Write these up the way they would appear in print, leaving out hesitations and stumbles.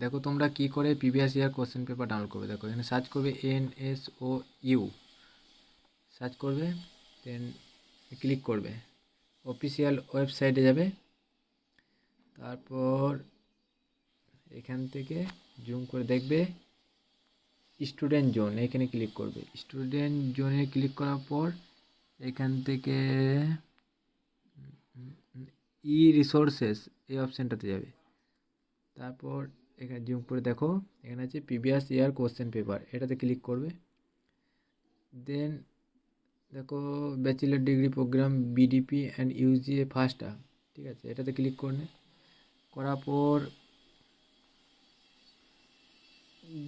দেখো তোমরা কি করে previous year question paper download করবে। দেখো এখানে সার্চ করবে NSOU, সার্চ করবে, দেন ক্লিক করবে, অফিসিয়াল ওয়েবসাইটে যাবে, তারপর এখান থেকে জুম করে দেখবে স্টুডেন্ট জোন, এখানে ক্লিক করবে। স্টুডেন্ট জোনে ক্লিক করার পর এখান থেকে রিসোর্সেস এই অপশানটাতে যাবে। তারপর এখানে জুম করে দেখো এখানে আছে প্রিভিয়াস ইয়ার কোশ্চেন পেপার, এটাতে ক্লিক করবে। দেন দেখো bachelor degree programme BDP and UGA ফার্স্টটা, ঠিক আছে, এটাতে ক্লিক করবে। করার পর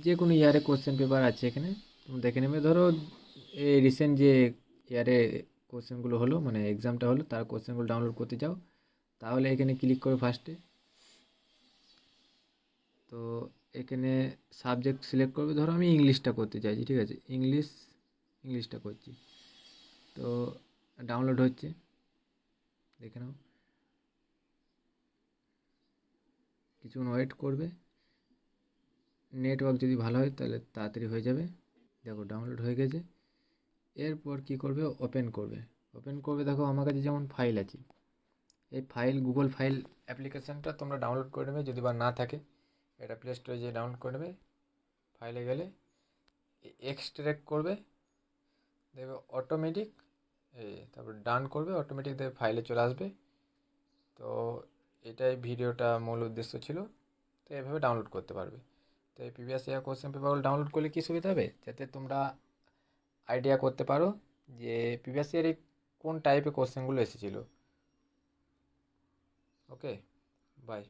যে কোনো ইয়ারে কোশ্চেন পেপার আছে এখানে তুমি দেখে নেবে। ধরো এই রিসেন্ট যে ইয়ারে কোশ্চেনগুলো হলো, মানে এক্সামটা হলো, তার কোশ্চেনগুলো ডাউনলোড করতে চাও তাহলে এখানে ক্লিক করবে ফার্স্টে। তো এখানে সাবজেক্ট সিলেক্ট করবে, ধরো আমি ইংলিশটা করতে চাইছি, ঠিক আছে, ইংলিশটা করছি। তো ডাউনলোড হচ্ছে, দেখে নাও, কিছুক্ষণ ওয়েট করবে। নেটওয়ার্ক যদি ভালো হয় তাহলে তাড়াতাড়ি হয়ে যাবে। দেখো ডাউনলোড হয়ে গেছে। এরপর কি করবে, ওপেন করবে। দেখো আমার কাছে যেমন ফাইল আছে, এই ফাইল গুগল ফাইল অ্যাপ্লিকেশানটা তোমরা ডাউনলোড করে নেবে, যদি বা না থাকে এটা প্লে স্টোরে যেয়ে ডাউনলোড করে নেবে। ফাইলে গেলে এক্সট্র্যাক্ট করবে, দেখবে অটোমেটিক, তারপর ডান করবে, অটোমেটিক দেখবে ফাইলে চলে আসবে। তো এটাই ভিডিওটা মূল উদ্দেশ্য ছিল। তো এভাবে ডাউনলোড করতে পারবে। তো এই প্রিভিয়াস ইয়ার কোশ্চেন পেপারগুলো ডাউনলোড করলে কী সুবিধা হবে, যাতে তোমরা আইডিয়া করতে পারো যে প্রিভিয়াস ইয়ারে কোন টাইপের কোশ্চেনগুলো এসেছিলো। ওকে, বাই।